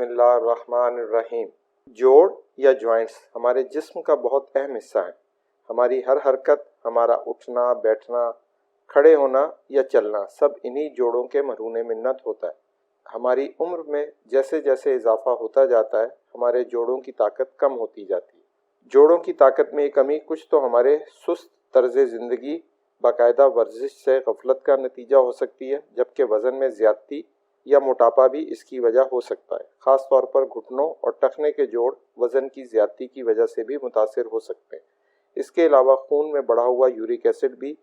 बिस्मिल्लाहिर्रहमानिर्रहीम। जोड़ या जॉइंट्स हमारे जिस्म का बहुत अहम हिस्सा है। हमारी हर हरकत, हमारा उठना, बैठना, खड़े होना या चलना सब इन्हीं जोड़ों के मरहून मिन्नत होता है। हमारी उम्र में जैसे जैसे इजाफा होता जाता है, हमारे जोड़ों की ताकत कम होती जाती है। जोड़ों की ताकत में कमी कुछ तो हमारे सुस्त तर्ज ज़िंदगी, बाकायदा वर्जिश से गफलत का नतीजा हो सकती है, जबकि वज़न में ज़्यादती या मोटापा भी इसकी वजह हो सकता है। ख़ास तौर पर घुटनों और टखने के जोड़ वज़न की ज़्यादती की वजह से भी मुतासिर हो सकते हैं। इसके अलावा खून में बढ़ा हुआ यूरिक एसिड भी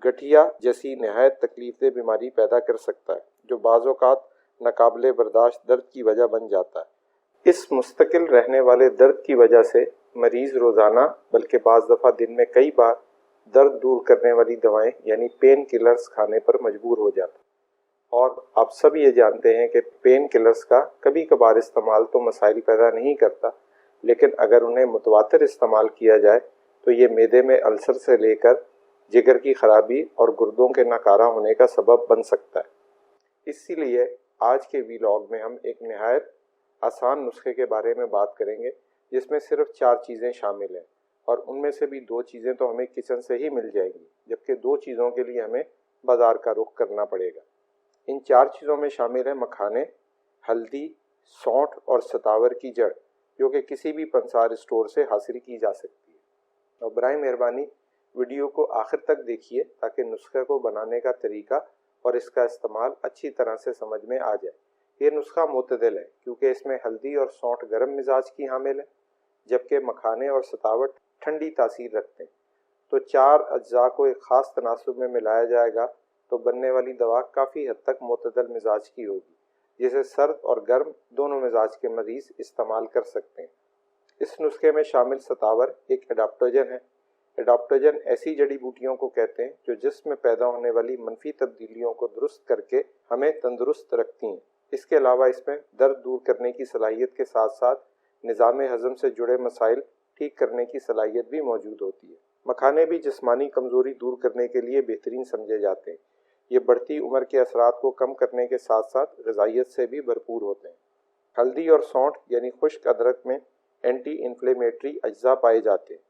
गठिया जैसी नहायत तकलीफदेह बीमारी पैदा कर सकता है, जो बाज़ औक़ात नाकाबिले बर्दाश्त दर्द की वजह बन जाता है। इस मुस्तकिल रहने वाले दर्द की वजह से मरीज़ रोज़ाना बल्कि बाज़ दफ़ा दिन में कई बार दर्द दूर करने वाली दवाएं यानी पेन किलर्स खाने पर मजबूर हो जाता है। और आप सब ये जानते हैं कि पेन किलर्स का कभी कभार इस्तेमाल तो मसाइल पैदा नहीं करता, लेकिन अगर उन्हें मुतवातिर इस्तेमाल किया जाए तो ये मैदे में अल्सर से लेकर जिगर की खराबी और गुर्दों के नाकारा होने का सबब बन सकता है। इसीलिए आज के वीलॉग में हम एक नहायत आसान नुस्खे के बारे में बात करेंगे, जिसमें सिर्फ 4 चीज़ें शामिल हैं, और उनमें से भी 2 चीज़ें तो हमें किचन से ही मिल जाएंगी, जबकि 2 चीज़ों के लिए हमें बाज़ार का रुख करना पड़ेगा। इन 4 चीज़ों में शामिल है मखाने, हल्दी, सौंठ और सतावर की जड़, जो कि किसी भी पंसार स्टोर से हासिल की जा सकती है। और बराए मेहरबानी वीडियो को आखिर तक देखिए ताकि नुस्खे को बनाने का तरीका और इसका इस्तेमाल अच्छी तरह से समझ में आ जाए। ये नुस्खा मुतदल है क्योंकि इसमें हल्दी और सौंठ गर्म मिजाज की हामिल है, जबकि मखाने और सतावट ठंडी तासीर रखते हैं। तो 4 अज्जा को एक ख़ास तनासुब में मिलाया जाएगा तो बनने वाली दवा काफ़ी हद तक मुतदल मिजाज की होगी, जिसे सर्द और गर्म दोनों मिजाज के मरीज़ इस्तेमाल कर सकते हैं। इस नुस्खे में शामिल सतावर एक एडाप्टोजन है। एडाप्टोजन ऐसी जड़ी बूटियों को कहते हैं जो जिस्म में पैदा होने वाली मनफी तब्दीलियों को दुरुस्त करके हमें तंदुरुस्त रखती हैं। इसके अलावा इसमें दर्द दूर करने की सलाहियत के साथ साथ निज़ाम हज़म से जुड़े मसाइल ठीक करने की सलाहियत भी मौजूद होती है। मखाने भी जिस्मानी कमज़ोरी दूर करने के लिए बेहतरीन समझे जाते हैं। ये बढ़ती उम्र के असरात को कम करने के साथ साथ ग़िज़ाइयत से भी भरपूर होते हैं। हल्दी और सौंठ यानी खुश्क अदरक में एंटी इन्फ्लेमेटरी अज्जा पाए जाते हैं।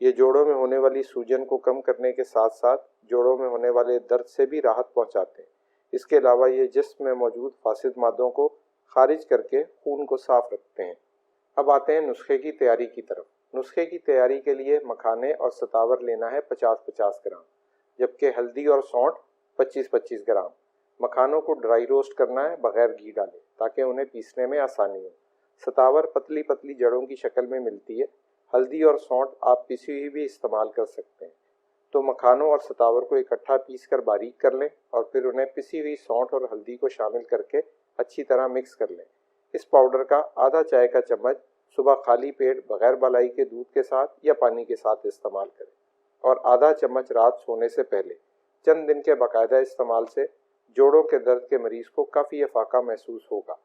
ये जोड़ों में होने वाली सूजन को कम करने के साथ साथ जोड़ों में होने वाले दर्द से भी राहत पहुंचाते हैं। इसके अलावा ये जिस्म में मौजूद फासिद मादों को खारिज करके खून को साफ रखते हैं। अब आते हैं नुस्खे की तैयारी की तरफ। नुस्खे की तैयारी के लिए मखाने और सतावर लेना है 50-50 ग्राम, जबकि हल्दी और सौंठ 25-25 ग्राम। मखानों को ड्राई रोस्ट करना है बगैर घी डाले, ताकि उन्हें पीसने में आसानी हो। सतावर पतली पतली जड़ों की शक्ल में मिलती है। हल्दी और सौंठ आप पिसी हुई भी इस्तेमाल कर सकते हैं। तो मखानों और सतावर को इकट्ठा पीस कर बारीक कर लें और फिर उन्हें पिसी हुई सौंठ और हल्दी को शामिल करके अच्छी तरह मिक्स कर लें। इस पाउडर का आधा चाय का चम्मच सुबह खाली पेट बगैर मलाई के दूध के साथ या पानी के साथ इस्तेमाल करें, और आधा चम्मच रात सोने से पहले। चंद दिन के बाकायदा इस्तेमाल से जोड़ों के दर्द के मरीज़ को काफ़ी अफाका महसूस होगा।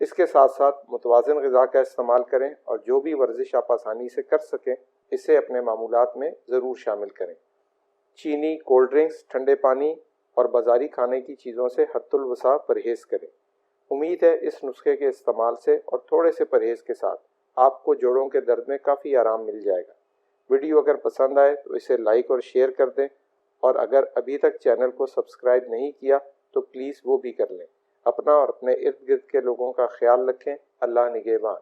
इसके साथ साथ मुतवाज़िन ग़िज़ा का इस्तेमाल करें और जो भी वर्जिश आप आसानी से कर सकें इसे अपने मामूलात में ज़रूर शामिल करें। चीनी, कोल्ड ड्रिंक्स, ठंडे पानी और बाज़ारी खाने की चीज़ों से हद्दुल वसा परहेज़ करें। उम्मीद है इस नुस्खे के इस्तेमाल से और थोड़े से परहेज़ के साथ आपको जोड़ों के दर्द में काफ़ी आराम मिल जाएगा। वीडियो अगर पसंद आए तो इसे लाइक और शेयर कर दें, और अगर अभी तक चैनल को सब्सक्राइब नहीं किया तो प्लीज़ वो भी कर लें। अपना और अपने इर्द गिर्द के लोगों का ख्याल रखें। अल्लाह निगहबान।